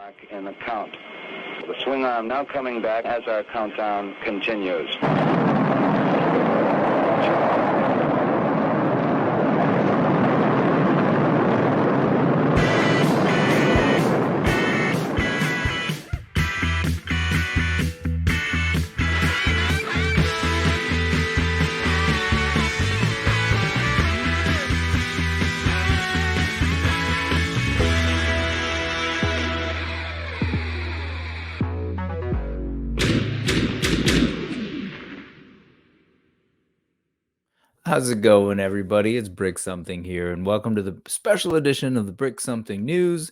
Back in the count. The swing arm now coming back as our countdown continues. How's it going, everybody? It's Brick Something here, and welcome to the special edition of the Brick Something News.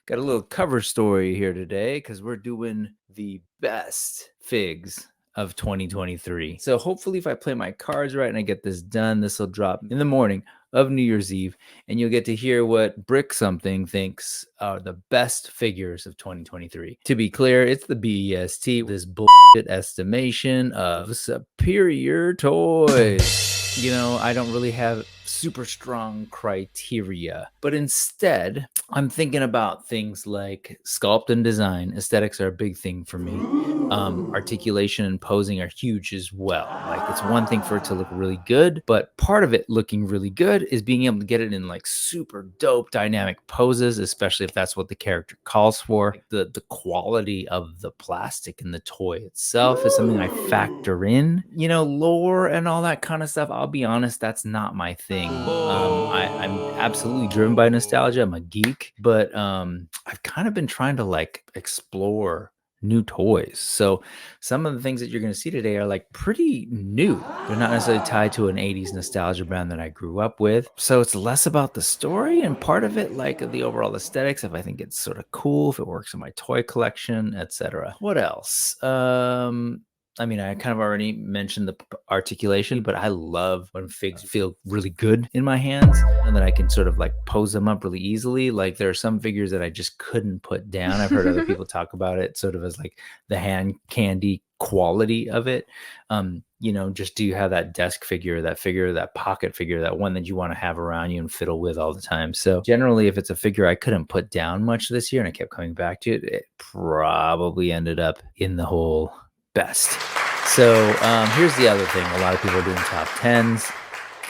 Got a little cover story here today because we're doing the best figs of 2023. So hopefully if I play my cards right and I get this done, this will drop in the morning of New Year's Eve, and you'll get to hear what Brick Something thinks are the best figures of 2023. To be clear, it's the B.E.S.T, this bullshit estimation of Spero Toys. You know, I don't really have super strong criteria, but instead I'm thinking about things like sculpt and design. Aesthetics are a big thing for me. Articulation and posing are huge as well. Like, it's one thing for it to look really good, but part of it looking really good is being able to get it in like super dope dynamic poses, especially if that's what the character calls for. The quality of the plastic and the toy itself is something I factor in. You know, lore and all that kind of stuff, I'll be honest, that's not my thing. I'm absolutely driven by nostalgia. I'm a geek, but I've kind of been trying to like explore new toys. So some of the things that you're going to see today are like pretty new. They're not necessarily tied to an 80s nostalgia brand that I grew up with. So it's less about the story and part of it like the overall aesthetics, if I think it's sort of cool, if it works in my toy collection, etc. What else? I mean, I kind of already mentioned the articulation, but I love when figs feel really good in my hands and that I can sort of like pose them up really easily. Like, there are some figures that I just couldn't put down. I've heard other people talk about it sort of as like the hand candy quality of it. You know, just do you have that desk figure, that pocket figure, that one that you want to have around you and fiddle with all the time. So generally, if it's a figure I couldn't put down much this year and I kept coming back to it, it probably ended up in the whole best. So here's the other thing. A lot of people are doing top 10s.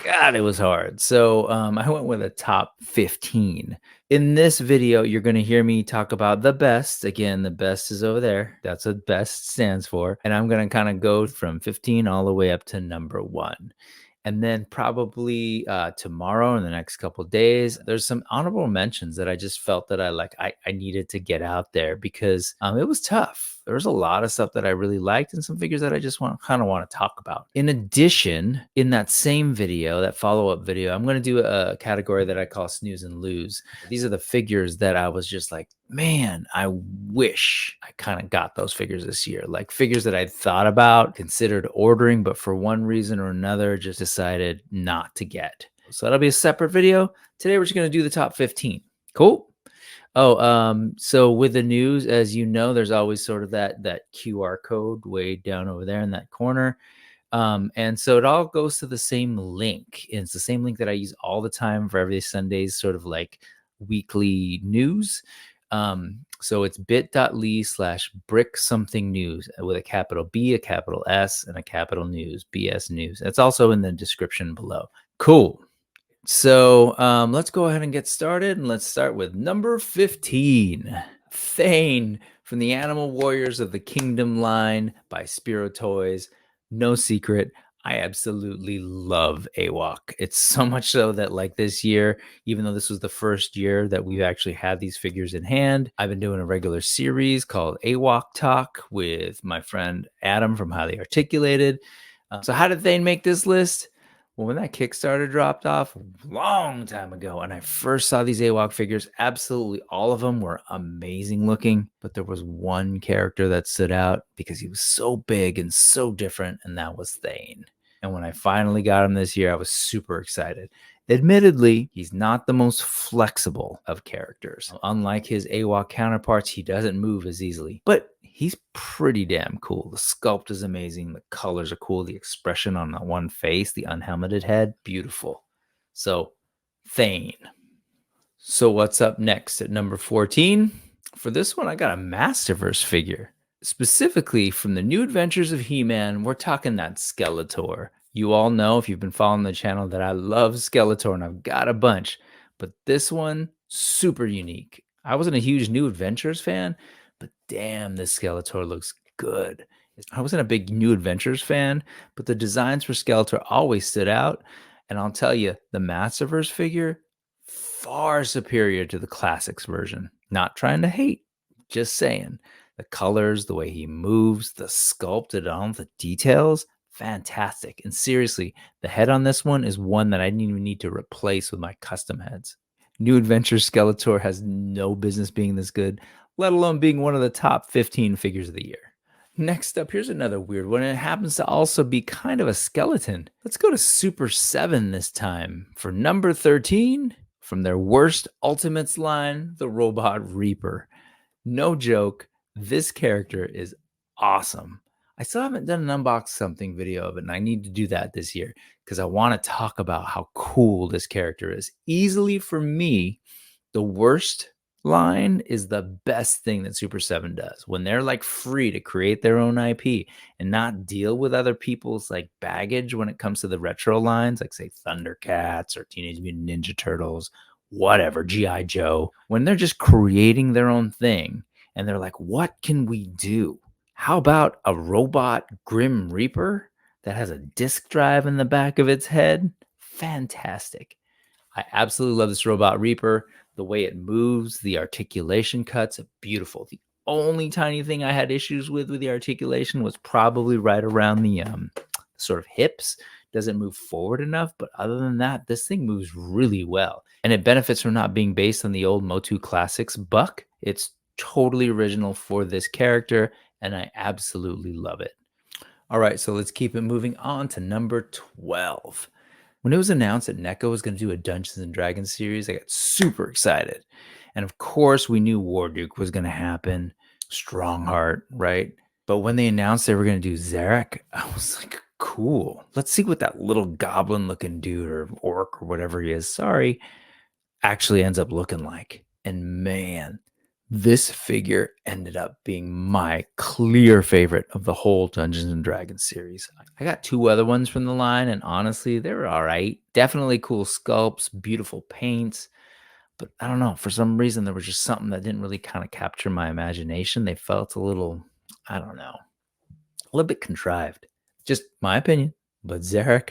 God, it was hard. So I went with a top 15. In this video, you're going to hear me talk about the best. Again, the best is over there. That's what best stands for. And I'm going to kind of go from 15 all the way up to number 1. And then probably tomorrow, in the next couple of days, there's some honorable mentions that I just felt that I needed to get out there because it was tough. There was a lot of stuff that I really liked and some figures that I just kind of want to talk about. In addition, in that same video, that follow-up video, I'm going to do a category that I call snooze and lose. These are the figures that I was just like, man, I wish I kind of got those figures this year. Like figures that I'd thought about, considered ordering, but for one reason or another, just decided not to get. So that'll be a separate video. Today, we're just going to do the top 15. Cool. Oh, so with the news, as you know, there's always sort of that QR code way down over there in that corner. And so it all goes to the same link. And it's the same link that I use all the time for every Sunday's sort of like weekly news. So it's bit.ly/brick something news with a capital B, a capital S, and a capital news, BS News. It's also in the description below. Cool. So let's go ahead and get started, and let's start with number 15, Thane from the Animal Warriors of the Kingdom line by Spero Toys. No secret, I absolutely love AWOC. It's so much so that like this year, even though this was the first year that we've actually had these figures in hand, I've been doing a regular series called AWOC Talk with my friend Adam from Highly Articulated. So how did Thane make this list? Well, when that Kickstarter dropped off a long time ago, and I first saw these AWOC figures, absolutely all of them were amazing looking, but there was one character that stood out because he was so big and so different, and that was Thane. And when I finally got him this year, I was super excited. Admittedly, he's not the most flexible of characters. Unlike his AWOC counterparts, he doesn't move as easily, but he's pretty damn cool. The sculpt is amazing. The colors are cool. The expression on that one face, the unhelmeted head, beautiful. So, Thane. So what's up next at number 14? For this one, I got a Masterverse figure. Specifically from the New Adventures of He-Man, we're talking that Skeletor. You all know, if you've been following the channel, that I love Skeletor and I've got a bunch. But this one, super unique. I wasn't a huge New Adventures fan, but damn, this Skeletor looks good. I wasn't a big New Adventures fan, but the designs for Skeletor always stood out. And I'll tell you, the Masterverse figure, far superior to the classics version. Not trying to hate, just saying. The colors, the way he moves, the sculpted on, the details, fantastic. And seriously, the head on this one is one that I didn't even need to replace with my custom heads. New Adventure Skeletor has no business being this good, let alone being one of the top 15 figures of the year. Next up, here's another weird one. It happens to also be kind of a skeleton. Let's go to Super 7 this time. For number 13, from their worst Ultimates line, the Robot Reaper. No joke, this character is awesome. I still haven't done an unbox something video of it, and I need to do that this year because I want to talk about how cool this character is. Easily for me, the worst line is the best thing that Super 7 does. When they're like free to create their own IP and not deal with other people's like baggage when it comes to the retro lines, like say Thundercats or Teenage Mutant Ninja Turtles, whatever, G.I. Joe, when they're just creating their own thing and they're like, what can we do? How about a robot Grim Reaper that has a disk drive in the back of its head? Fantastic. I absolutely love this Robot Reaper. The way it moves, the articulation cuts, beautiful. The only tiny thing I had issues with the articulation was probably right around the sort of hips. Doesn't move forward enough, but other than that, this thing moves really well. And it benefits from not being based on the old Motu Classics buck. It's totally original for this character, and I absolutely love it. All right, so let's keep it moving on to number 12. When it was announced that NECA was going to do a Dungeons and Dragons series, I got super excited. And of course, we knew Warduke was going to happen, Strongheart, right? But when they announced they were going to do Zerk, I was like, cool. Let's see what that little goblin looking dude or orc or whatever he is, sorry, actually ends up looking like. And man, this figure ended up being my clear favorite of the whole Dungeons and Dragons series. I got two other ones from the line, and honestly, they were all right. Definitely cool sculpts, beautiful paints. But I don't know, for some reason, there was just something that didn't really kind of capture my imagination. They felt a little, I don't know, a little bit contrived. Just my opinion. But Zarek,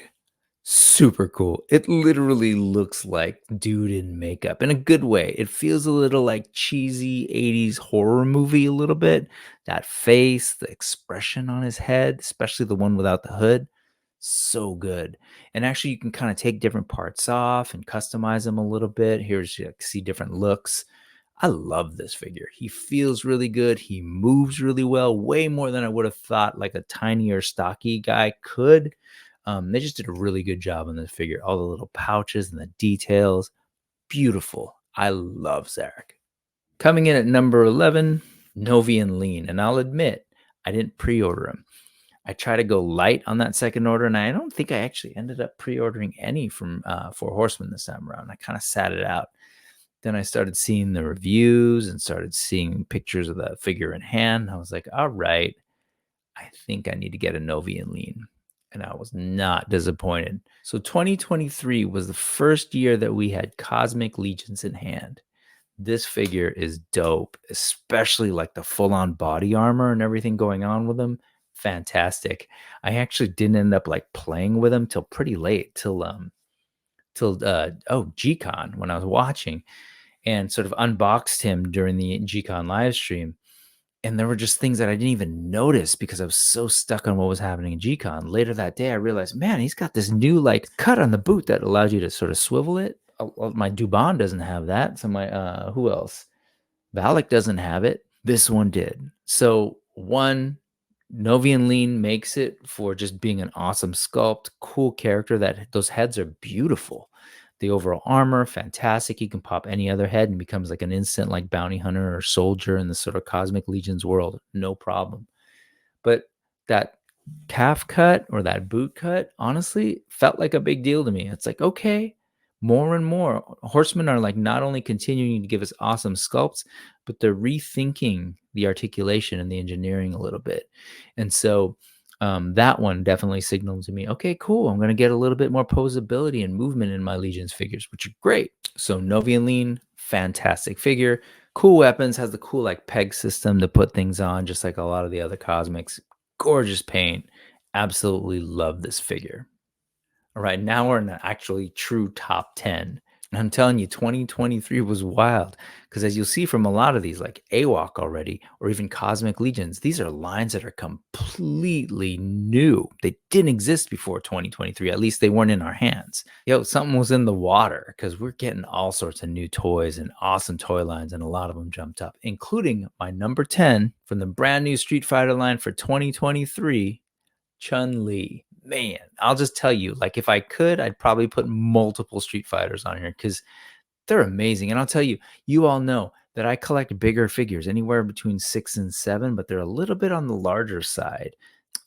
super cool. It literally looks like dude in makeup in a good way. It feels a little like cheesy 80s horror movie a little bit. That face, the expression on his head, especially the one without the hood, so good. And actually you can kind of take different parts off and customize them a little bit. Here's you see different looks. I love this figure. He feels really good. He moves really well, way more than I would have thought like a tinier, stocky guy could. They just did a really good job on this figure. All the little pouches and the details. Beautiful. I love Zarek. Coming in at number 11, Novian Lean. And I'll admit, I didn't pre-order him. I tried to go light on that second order, and I don't think I actually ended up pre-ordering any from for Horsemen this time around. I kind of sat it out. Then I started seeing the reviews and started seeing pictures of the figure in hand. I was like, all right, I think I need to get a Novian Lean. And I was not disappointed. So 2023 was the first year that we had Cosmic Legions in hand. This figure is dope, especially like the full-on body armor and everything going on with him. Fantastic. I actually didn't end up like playing with him till pretty late, till G-Con when I was watching, and sort of unboxed him during the G-Con live stream. And there were just things that I didn't even notice because I was so stuck on what was happening in G-Con. Later that day, I realized, man, he's got this new like cut on the boot that allows you to sort of swivel it. My Dubon doesn't have that. So my, who else? Valak doesn't have it. This one did. So one, Novian Lean makes it for just being an awesome sculpt, cool character. That those heads are beautiful. The overall armor, fantastic. You can pop any other head and becomes like an instant like bounty hunter or soldier in the sort of Cosmic Legions world. No problem. But that calf cut or that boot cut, honestly, felt like a big deal to me. It's like, okay, more and more, Horsemen are like not only continuing to give us awesome sculpts, but they're rethinking the articulation and the engineering a little bit. And so that one definitely signaled to me, okay, cool. I'm going to get a little bit more posability and movement in my Legions figures, which are great. So Novian Lean, fantastic figure. Cool weapons, has the cool like peg system to put things on, just like a lot of the other cosmics. Gorgeous paint. Absolutely love this figure. All right, now we're in an actually true top 10. And I'm telling you, 2023 was wild because as you'll see from a lot of these, like AWOC already, or even Cosmic Legions, these are lines that are completely new. They didn't exist before 2023. At least they weren't in our hands. Yo, something was in the water because we're getting all sorts of new toys and awesome toy lines, and a lot of them jumped up, including my number 10 from the brand new Street Fighter line for 2023, Chun-Li. Man, I'll just tell you, like if I could, I'd probably put multiple Street Fighters on here because they're amazing. And I'll tell you, you all know that I collect bigger figures, anywhere between 6 and 7, but they're a little bit on the larger side.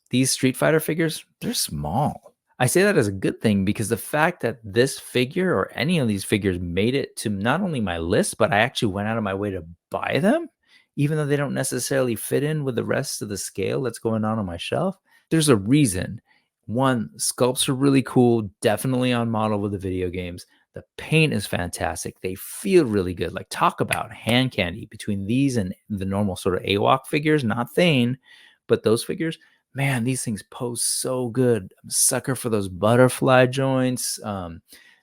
These Street Fighter figures, they're small. I say that as a good thing because the fact that this figure or any of these figures made it to not only my list, but I actually went out of my way to buy them, even though they don't necessarily fit in with the rest of the scale that's going on my shelf. There's a reason. One, sculpts are really cool, definitely on model with the video games. The paint is fantastic. They feel really good. Like, talk about hand candy between these and the normal sort of AWOC figures, not Thane, but those figures. Man, these things pose so good. I'm a sucker for those butterfly joints. And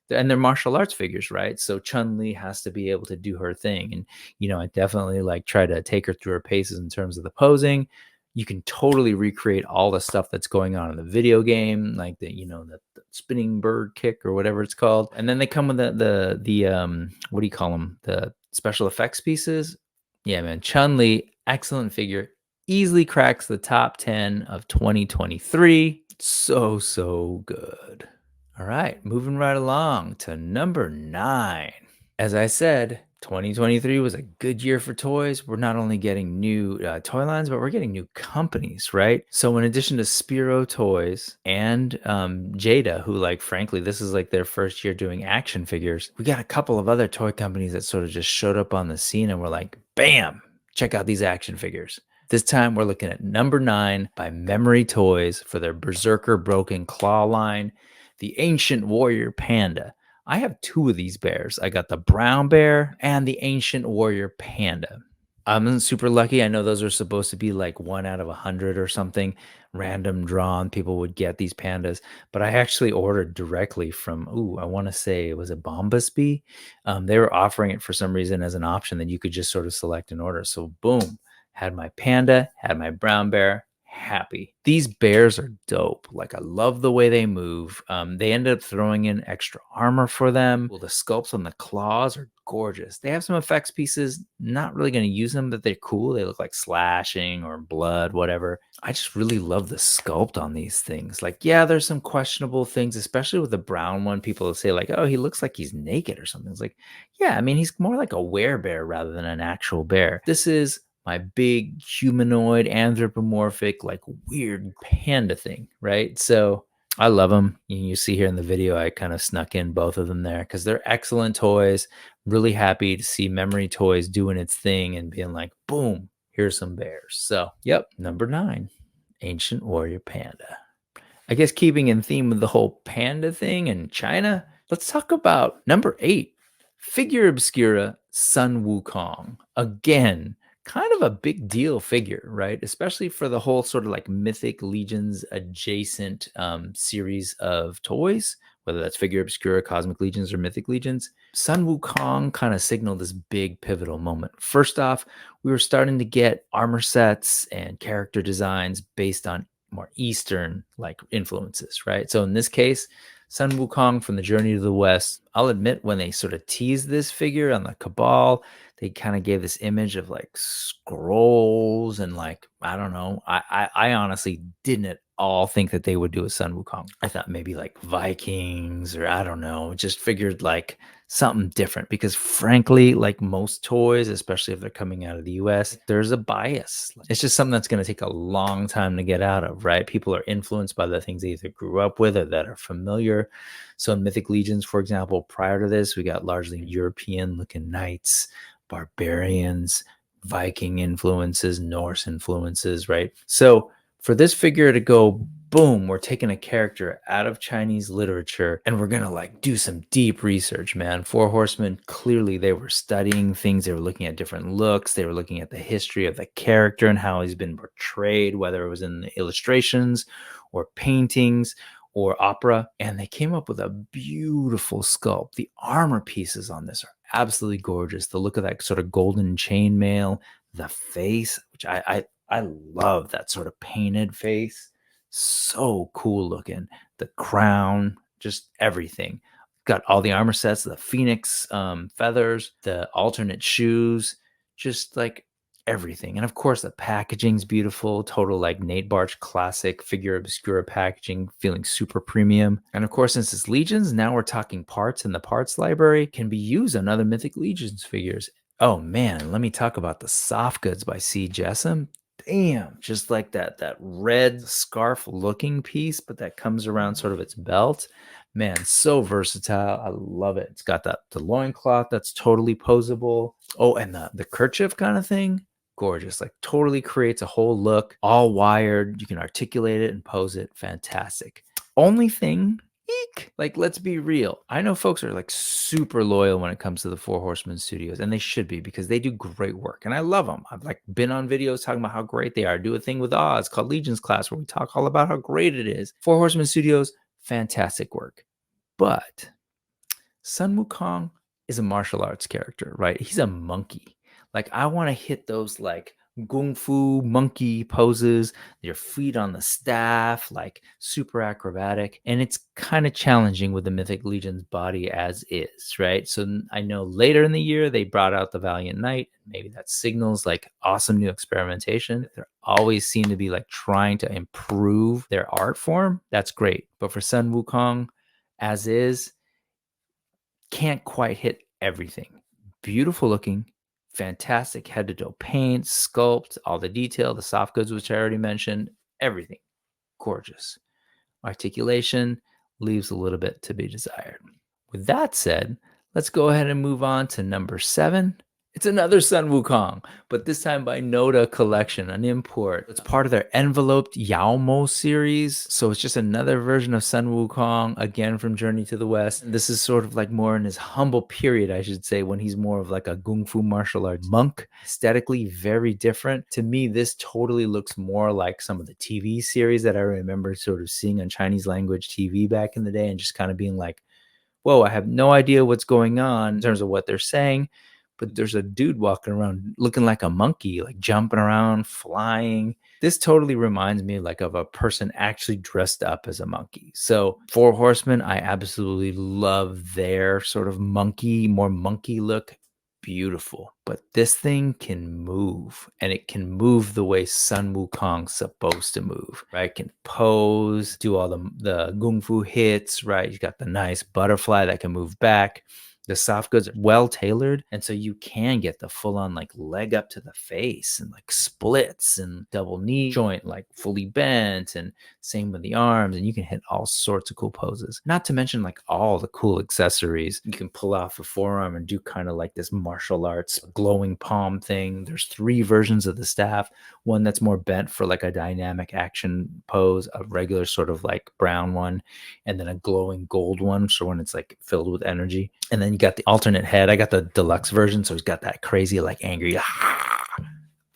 they're martial arts figures, right? So Chun-Li has to be able to do her thing. And, you know, I definitely like try to take her through her paces in terms of the posing. You can totally recreate all the stuff that's going on in the video game, like the, you know, the spinning bird kick or whatever it's called. And then they come with the what do you call them? The special effects pieces. Yeah, man. Chun-Li, excellent figure. Easily cracks the top 10 of 2023. So good. All right, moving right along to number 9. As I said, 2023 was a good year for toys. We're not only getting new toy lines, but we're getting new companies, right? So in addition to Spero Toys and Jada, who like, frankly, this is like their first year doing action figures, we got a couple of other toy companies that sort of just showed up on the scene and we're like, bam, check out these action figures. This time we're looking at number 9 by Memory Toys for their Berserker Broken Claw line, the Ancient Warrior Panda. I have 2 of these bears. I got the brown bear and the Ancient Warrior Panda. I'm super lucky. I know those are supposed to be like 1 out of 100 or something, random drawn. People would get these pandas, but I actually ordered directly from, I want to say it was a Bombasby. They were offering it for some reason as an option that you could just sort of select and order. So boom, had my panda, had my brown bear, happy. These bears are dope. Like, I love the way they move. They ended up throwing in extra armor for them. Well, the sculpts on the claws are gorgeous. They have some effects pieces, not really going to use them, but they're cool. They look like slashing or blood, whatever. I just really love the sculpt on these things. Like, yeah, there's some questionable things, especially with the brown one. People say like, oh, he looks like he's naked or something. It's like, yeah, I mean, he's more like a werebear rather than an actual bear. This is my big humanoid anthropomorphic like weird panda thing, right? So I love them. You see here in the video I kind of snuck in both of them there because they're excellent toys. Really happy to see Memory Toys doing its thing and being like, boom, here's some bears. So yep, number 9, Ancient Warrior Panda. I guess keeping in theme with the whole panda thing in China, let's talk about number 8, Figure Obscura Sun Wukong. Again, kind of a big deal figure, right? Especially for the whole sort of like Mythic Legions adjacent series of toys, whether that's Figure Obscura, Cosmic Legions, or Mythic Legions. Sun Wukong kind of signaled this big pivotal moment. First off, we were starting to get armor sets and character designs based on more Eastern like influences, right? So in this case, Sun Wukong from the Journey to the West. I'll admit, when they sort of teased this figure on the Cabal, they kind of gave this image of like scrolls and like, I don't know. I honestly didn't at all think that they would do a Sun Wukong. I thought maybe like Vikings, or I don't know, just figured like something different, because frankly, like most toys, especially if they're coming out of the US, there's a bias. It's just something that's going to take a long time to get out of, right? People are influenced by the things they either grew up with or that are familiar. So in Mythic Legions, for example, prior to this, we got largely European looking knights, barbarians, Viking influences, Norse influences, right? So for this figure to go, boom, we're taking a character out of Chinese literature and we're going to like do some deep research, man. Four Horsemen, clearly they were studying things. They were looking at different looks. They were looking at the history of the character and how he's been portrayed, whether it was in the illustrations or paintings or opera. And they came up with a beautiful sculpt. The armor pieces on this are absolutely gorgeous. The look of that sort of golden chainmail, the face, which I love that sort of painted face. So cool looking. The crown, just everything. Got all the armor sets, the phoenix feathers, the alternate shoes, just like everything. And of course, the packaging's beautiful. Total like Nate Barch classic figure Obscura packaging, feeling super premium. And of course, since it's Legions, now we're talking parts, and the parts library can be used on other Mythic Legions figures. Oh man, let me talk about the soft goods by C. Jessam. Damn, just like that red scarf looking piece, but that comes around sort of its belt. Man, so versatile. I love it. It's got the loincloth that's totally posable. Oh, and the kerchief kind of thing. Gorgeous. Like totally creates a whole look, all wired. You can articulate it and pose it. Fantastic. Only thing, eek, like let's be real. I know folks are like super loyal when it comes to the Four Horsemen Studios, and they should be, because they do great work and I love them. I've like been on videos talking about how great they are. Do a thing with Oz called Legions Class where we talk all about how great it is. Four Horsemen Studios, fantastic work. But Sun Wukong is a martial arts character, right? He's a monkey. Like I want to hit those like kung fu monkey poses, your feet on the staff, like super acrobatic. And it's kind of challenging with the Mythic Legion's body as is, right? So I know later in the year they brought out the Valiant Knight. Maybe that signals like awesome new experimentation. They always seem to be like trying to improve their art form. That's great. But for Sun Wukong, as is, can't quite hit everything. Beautiful looking, fantastic head to toe paint, sculpt, all the detail, the soft goods, which I already mentioned, everything gorgeous. Articulation leaves a little bit to be desired. With that said, let's go ahead and move on to number 7. It's another Sun Wukong, but this time by Nota Collection, an import. It's part of their enveloped Yaomo series. So it's just another version of Sun Wukong, again from Journey to the West. And this is sort of like more in his humble period, I should say, when he's more of like a kung fu martial arts monk. Aesthetically very different. To me, this totally looks more like some of the TV series that I remember sort of seeing on Chinese language TV back in the day, and just kind of being like, whoa, I have no idea what's going on in terms of what they're saying. But there's a dude walking around looking like a monkey, like jumping around, flying. This totally reminds me like of a person actually dressed up as a monkey. So Four Horsemen, I absolutely love their sort of monkey, more monkey look. Beautiful. But this thing can move, and it can move the way Sun Wukong's supposed to move, right? It can pose, do all the kung fu hits, right? You got the nice butterfly that can move back. The soft goods are well tailored, and so you can get the full-on like leg up to the face and like splits and double knee joint like fully bent, and same with the arms, and you can hit all sorts of cool poses. Not to mention like all the cool accessories. You can pull off a forearm and do kind of like this martial arts glowing palm thing. There's 3 versions of the staff. One that's more bent for like a dynamic action pose, a regular sort of like brown one, and then a glowing gold one, so when it's like filled with energy. And then you got the alternate head. I got the deluxe version, so he's got that crazy like angry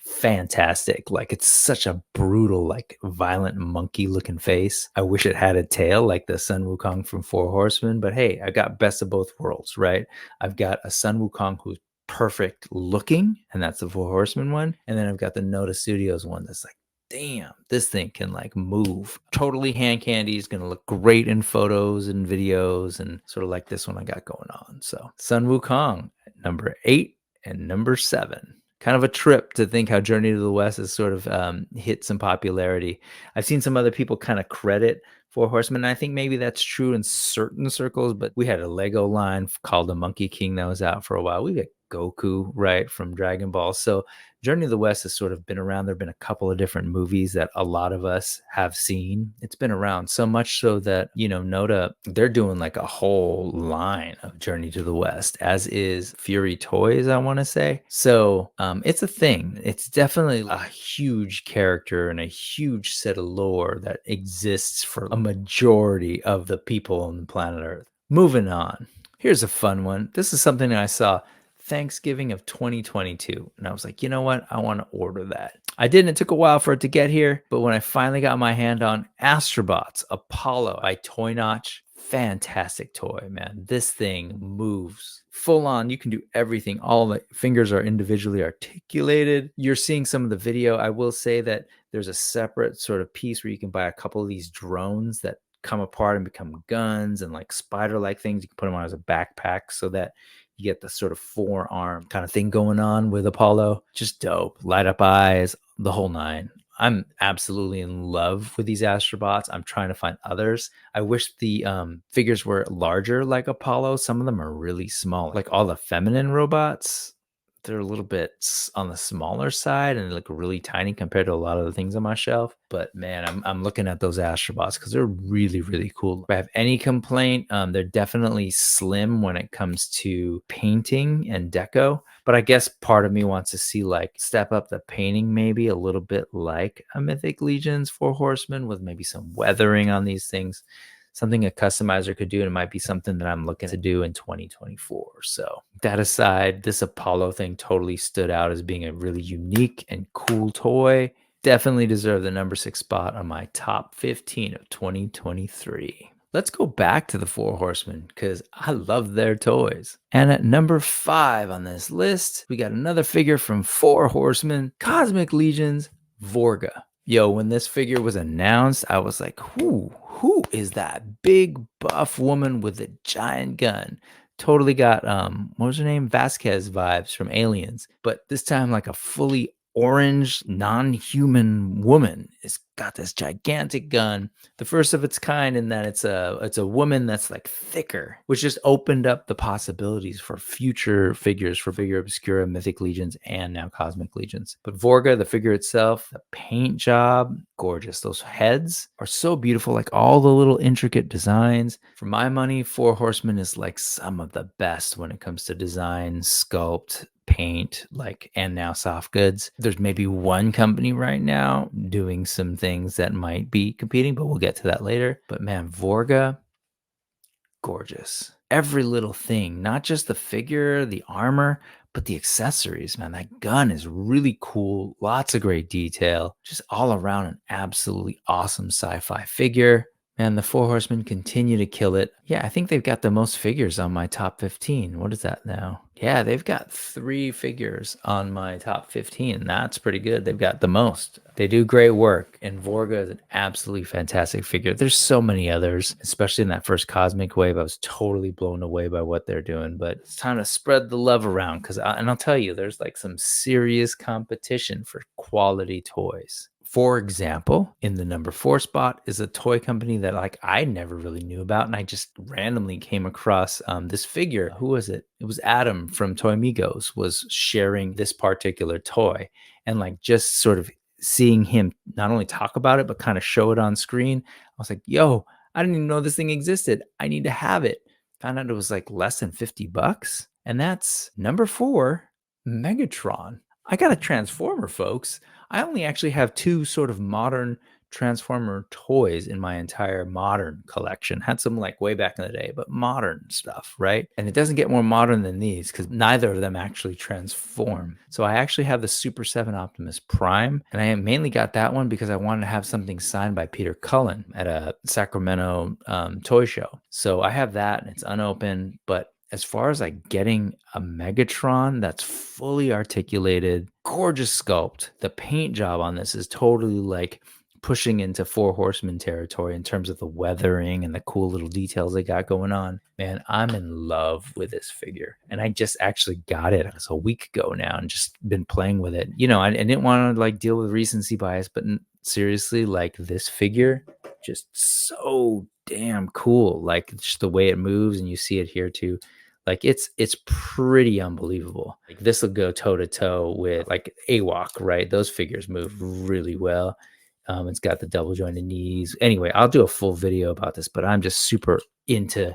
fantastic. Like it's such a brutal, like violent monkey looking face. I wish it had a tail like the Sun Wukong from Four Horsemen, but hey, I got best of both worlds, right? I've got a Sun Wukong who's perfect looking, and that's the Four Horsemen one. And then I've got the Nota Studios one that's like, damn, this thing can like move. Totally hand candy. Is going to look great in photos and videos, and sort of like this one I got going on. So Sun Wukong at number 8 and number 7. kind of a trip to think how Journey to the West has sort of hit some popularity. I've seen some other people kind of credit Four Horsemen. I think maybe that's true in certain circles, but we had a Lego line called the Monkey King that was out for a while. We got Goku, right, from Dragon Ball. So Journey to the West has sort of been around. There have been a couple of different movies that a lot of us have seen. It's been around so much so that, Nota, they're doing like a whole line of Journey to the West, as is Fury Toys, I want to say. So it's a thing. It's definitely a huge character and a huge set of lore that exists for a majority of the people on the planet Earth. Moving on. Here's a fun one. This is something that I saw Thanksgiving of 2022. And I was like, you know what? I want to order that. I didn't. It took a while for it to get here. But when I finally got my hand on Astrobots Apollo by Toy Notch, fantastic toy, man. This thing moves full on. You can do everything. All the fingers are individually articulated. You're seeing some of the video. I will say that there's a separate sort of piece where you can buy a couple of these drones that come apart and become guns and like spider-like things. You can put them on as a backpack so that you get the sort of forearm kind of thing going on with Apollo. Just dope. Light up eyes, the whole nine. I'm absolutely in love with these Astrobots. I'm trying to find others. I wish the figures were larger like Apollo. Some of them are really small. Like all the feminine robots, they're a little bit on the smaller side and look really tiny compared to a lot of the things on my shelf. But man, I'm looking at those Astrobots because they're really, really cool. If I have any complaint, they're definitely slim when it comes to painting and deco. But I guess part of me wants to see like step up the painting maybe a little bit like a Mythic Legion's Four Horsemen with maybe some weathering on these things. Something a customizer could do, and it might be something that I'm looking to do in 2024. So that aside, this Apollo thing totally stood out as being a really unique and cool toy. Definitely deserve the number 6 spot on my top 15 of 2023. Let's go back to the Four Horsemen because I love their toys. And at number 5 on this list, we got another figure from Four Horsemen, Cosmic Legion's Vorga. Yo, when this figure was announced, I was like, who is that big buff woman with a giant gun? Totally got what was her name? Vasquez vibes from Aliens, but this time like a fully orange non-human woman has got this gigantic gun, the first of its kind in that it's a woman that's like thicker, which just opened up the possibilities for future figures for figure Obscura, Mythic Legions, and now Cosmic Legions. But Vorga, the figure itself, the paint job, gorgeous. Those heads are so beautiful, like all the little intricate designs. For my money, Four Horsemen is like some of the best when it comes to design, sculpt, paint, like, and now soft goods. There's maybe one company right now doing some things that might be competing, but we'll get to that later. But man, Vorga, gorgeous. Every little thing, not just the figure, the armor, but the accessories, man. That gun is really cool. Lots of great detail. Just all around an absolutely awesome sci-fi figure. Man, the Four Horsemen continue to kill it. Yeah, I think they've got the most figures on my top 15. What is that now? Yeah, they've got 3 figures on my top 15. That's pretty good. They've got the most. They do great work, and Vorga is an absolutely fantastic figure. There's so many others, especially in that first Cosmic Wave. I was totally blown away by what they're doing, but it's time to spread the love around because, and I'll tell you, there's like some serious competition for quality toys. For example, in the number 4 spot is a toy company that like I never really knew about, and I just randomly came across this figure. Who was it? It was Adam from Toy Migos was sharing this particular toy, and like just sort of seeing him not only talk about it but kind of show it on screen. I was like, yo, I didn't even know this thing existed. I need to have it. Found out it was like less than $50, and that's number 4, Megatron. I got a Transformer, folks. I only actually have 2 sort of modern Transformer toys in my entire modern collection. Had some like way back in the day, but modern stuff, right? And it doesn't get more modern than these because neither of them actually transform. So I actually have the Super 7 Optimus Prime, and I mainly got that one because I wanted to have something signed by Peter Cullen at a Sacramento toy show. So I have that, and it's unopened, but as far as like getting a Megatron that's fully articulated, gorgeous sculpt, the paint job on this is totally like pushing into Four Horsemen territory in terms of the weathering and the cool little details they got going on. Man, I'm in love with this figure. And I just actually got it a week ago now and just been playing with it. You know, I didn't want to like deal with recency bias, but seriously, like this figure, just so damn cool. Like just the way it moves, and you see it here too. Like it's pretty unbelievable. Like this will go toe to toe with like AWOC, right? Those figures move really well. It's got the double jointed knees. Anyway, I'll do a full video about this, but I'm just super into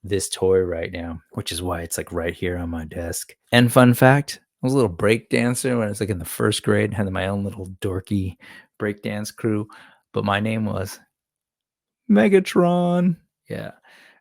this toy right now, which is why it's like right here on my desk. And fun fact, I was a little break dancer when I was like in the first grade, had my own little dorky break dance crew, but my name was Megatron. Yeah.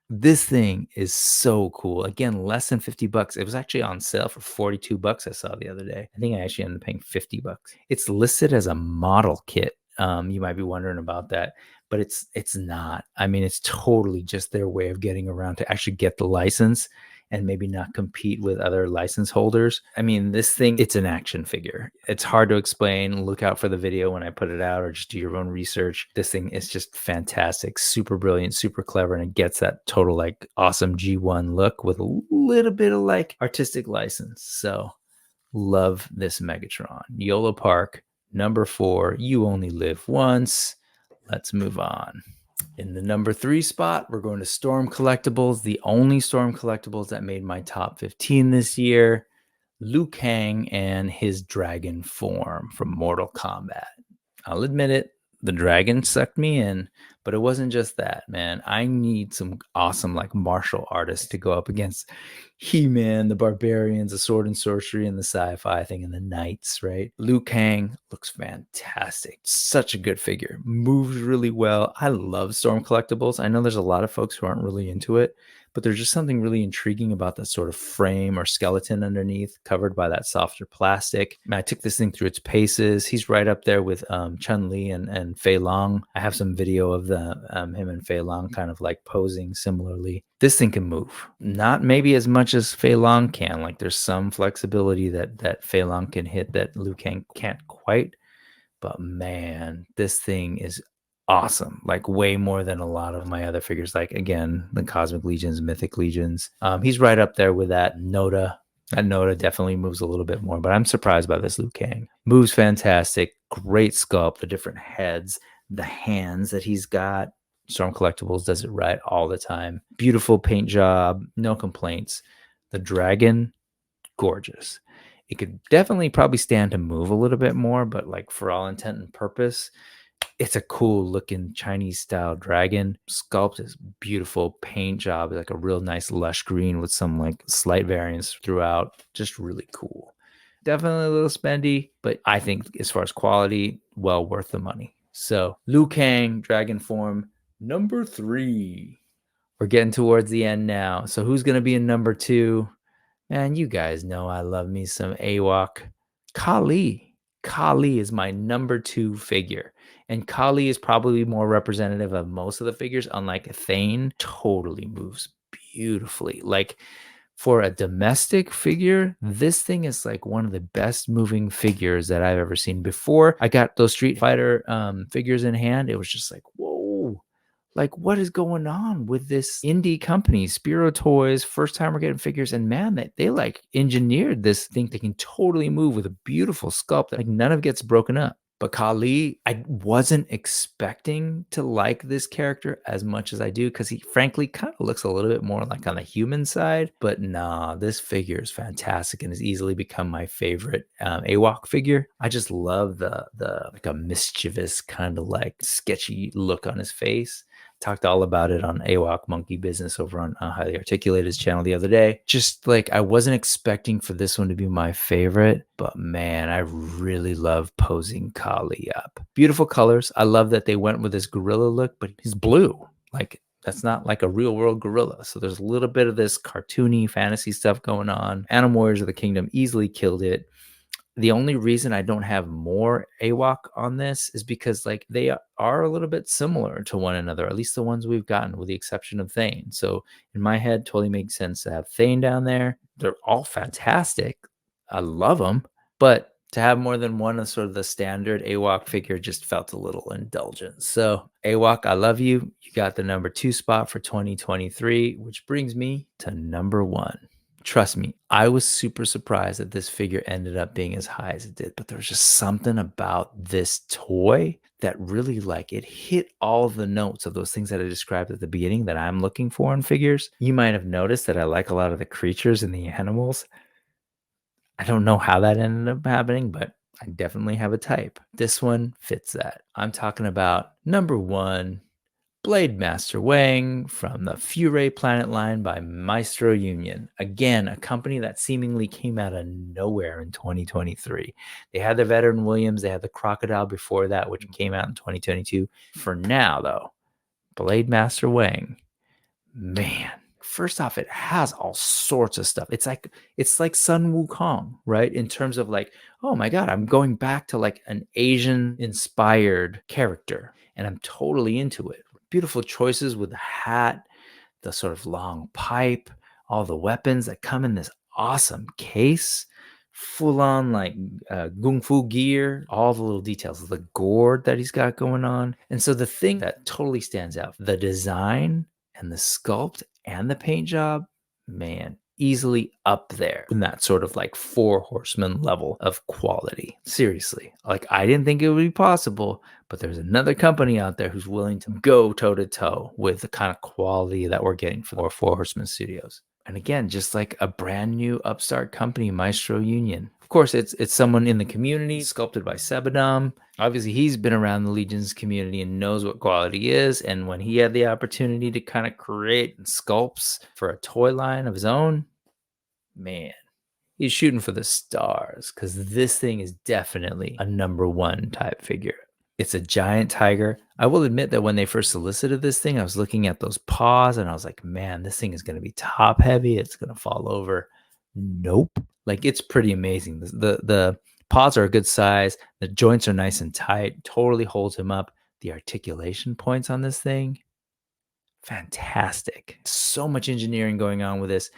This thing is so cool. Again, less than 50 bucks. It was actually on sale for 42 bucks I saw the other day. I think I actually ended up paying 50 bucks. It's listed as a model kit. You might be wondering about that, but it's not. I mean, it's totally just their way of getting around to actually get the license and maybe not compete with other license holders. I mean, this thing, it's an action figure. It's hard to explain. Look out for the video when I put it out, or just do your own research. This thing is just fantastic, super brilliant, super clever, and it gets that total like awesome G1 look with a little bit of like artistic license. So love this Megatron. Yolopark, number 4, you only live once. Let's move on. In the number 3 spot, we're going to Storm Collectibles, the only Storm Collectibles that made my top 15 this year. Liu Kang and his dragon form from Mortal Kombat. I'll admit it, the dragon sucked me in, but it wasn't just that, man. I need some awesome like martial artists to go up against He-Man, the barbarians, the sword and sorcery, and the sci-fi thing, and the knights, right? Liu Kang looks fantastic. Such a good figure. Moves really well. I love Storm Collectibles. I know there's a lot of folks who aren't really into it, but there's just something really intriguing about that sort of frame or skeleton underneath, covered by that softer plastic. I took this thing through its paces. He's right up there with Chun-Li and Fei Long. I have some video of him and Fei Long kind of like posing similarly. This thing can move. Not maybe as much as Fei Long can. Like there's some flexibility that Fei Long can hit that Liu Kang can't quite. But man, this thing is awesome. Like way more than a lot of my other figures. Like again, the Cosmic Legions, Mythic Legions. He's right up there with that Nota. That Nota definitely moves a little bit more, but I'm surprised by this Liu Kang. Moves fantastic. Great sculpt, the different heads, the hands that he's got. Storm Collectibles does it right all the time. Beautiful paint job, no complaints. The dragon, gorgeous. It could definitely probably stand to move a little bit more, but like for all intent and purpose, it's a cool looking Chinese style dragon. Sculpt is beautiful. Paint job, like a real nice lush green with some like slight variance throughout. Just really cool. Definitely a little spendy, but I think as far as quality, well worth the money. So Liu Kang, dragon form, number 3. We're getting towards the end now. So who's going to be in number 2? And you guys know I love me some AWOC. Kali. Kali is my number 2 figure. And Kali is probably more representative of most of the figures, unlike Thane. Totally moves beautifully. Like for a domestic figure, this thing is like one of the best moving figures that I've ever seen. Before I got those Street Fighter figures in hand, it was just like, whoa. Like, what is going on with this indie company, Spero Toys? First time we're getting figures, and man, they like engineered this thing that can totally move with a beautiful sculpt. Like none of it gets broken up. But Kali, I wasn't expecting to like this character as much as I do, because he frankly kind of looks a little bit more like on the human side. But nah, this figure is fantastic and has easily become my favorite AWOC figure. I just love the like a mischievous kind of like sketchy look on his face. Talked all about it on AWOC Monkey Business over on Highly Articulated's channel the other day. Just like I wasn't expecting for this one to be my favorite, but man, I really love posing Kali up. Beautiful colors. I love that they went with this gorilla look, but he's blue. Like that's not like a real world gorilla. So there's a little bit of this cartoony fantasy stuff going on. Animal Warriors of the Kingdom easily killed it. The only reason I don't have more AWOC on this is because like they are a little bit similar to one another, at least the ones we've gotten, with the exception of Thane. So in my head, totally makes sense to have Thane down there. They're all fantastic. I love them. But To have more than one of sort of the standard AWOC figure just felt a little indulgent. So AWOC, I love you. You got the number 2 spot for 2023, which brings me to number 1. Trust me, I was super surprised that this figure ended up being as high as it did, but there was just something about this toy that really, like, it hit all the notes of those things that I described at the beginning that I'm looking for in figures. You might have noticed that I like a lot of the creatures and the animals. I don't know how that ended up happening, but I definitely have a type. This one fits that. I'm talking about number 1, Blade Master Wang from the Fure Planet line by Maestro Union. Again, a company that seemingly came out of nowhere in 2023. They had the Veteran Williams, they had the Crocodile before that, which came out in 2022. For now, though, Blade Master Wang, man. First off, it has all sorts of stuff. It's like Sun Wukong, right? In terms of like, oh my God, I'm going back to like an Asian inspired character and I'm totally into it. Beautiful choices with the hat, the sort of long pipe, all the weapons that come in this awesome case, full on like Kung Fu gear, all the little details, the gourd that he's got going on. And so the thing that totally stands out, the design and the sculpt and the paint job, man, easily up there in that sort of like 4 Horsemen level of quality. Seriously, like I didn't think it would be possible, but there's another company out there who's willing to go toe to toe with the kind of quality that we're getting for our 4 Horsemen studios. And again, just like a brand new upstart company, Maestro Union. Of course, it's someone in the community, sculpted by Sebadam. Obviously, he's been around the Legions community and knows what quality is. And when he had the opportunity to kind of create sculpts for a toy line of his own, man, he's shooting for the stars because this thing is definitely a number 1 type figure. It's a giant tiger. I will admit that when they first solicited this thing, I was looking at those paws and I was like, man, this thing is going to be top heavy. It's going to fall over. Nope. Like, it's pretty amazing. The paws are a good size. The joints are nice and tight. Totally holds him up. The articulation points on this thing, fantastic. So much engineering going on with this,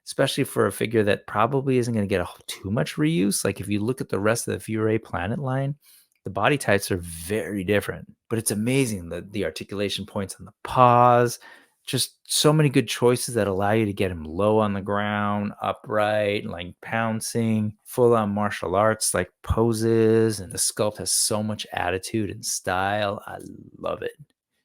especially for a figure that probably isn't going to get too much reuse. Like if you look at the rest of the Fure Planet line, the body types are very different, but it's amazing. The articulation points on the paws, just so many good choices that allow you to get him low on the ground, upright, like pouncing, full on martial arts like poses. And the sculpt has so much attitude and style. I love it.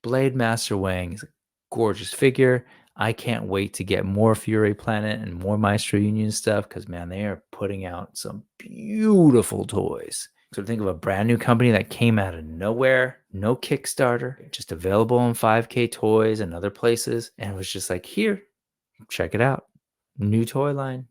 Blade Master Wang is a gorgeous figure. I can't wait to get more Fure Planet and more Maestro Union stuff because, man, they are putting out some beautiful toys. So think of a brand new company that came out of nowhere, no Kickstarter, just available on 5K Toys and other places. And it was just like, here, check it out. New toy line.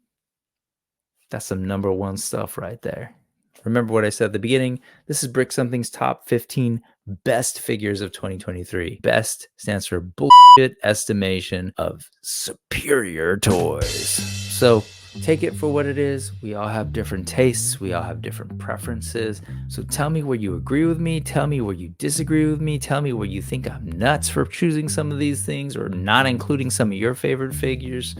That's some number 1 stuff right there. Remember what I said at the beginning? This is Brick Something's top 15 best figures of 2023. BEST stands for bullshit estimation of superior toys. So take it for what it is. We all have different tastes. We all have different preferences. So tell me where you agree with me. Tell me where you disagree with me. Tell me where you think I'm nuts for choosing some of these things or not including some of your favorite figures.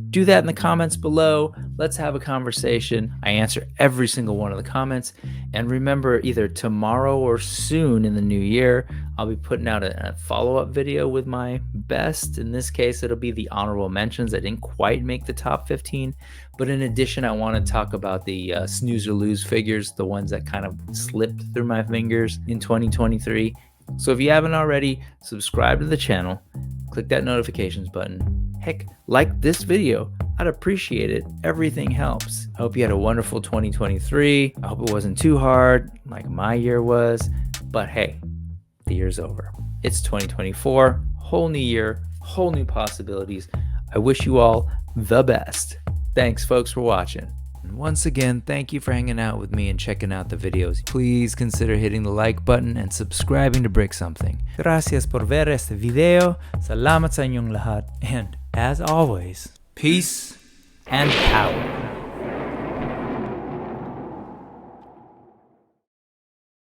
Do that in the comments below. Let's have a conversation. I answer every single one of the comments. And remember, either tomorrow or soon in the new year, I'll be putting out a follow-up video with my best. In this case, it'll be the honorable mentions that didn't quite make the top 15. But in addition, I want to talk about the snooze or lose figures, the ones that kind of slipped through my fingers in 2023. So if you haven't already, subscribe to the channel, click that notifications button. Heck, like this video. I'd appreciate it. Everything helps. I hope you had a wonderful 2023. I hope it wasn't too hard like my year was. But hey, the year's over. It's 2024, whole new year, whole new possibilities. I wish you all the best. Thanks, folks, for watching. And once again, thank you for hanging out with me and checking out the videos. Please consider hitting the like button and subscribing to Brick Something. Gracias por ver este video. Salamat sa inyong lahat. And as always, peace and power.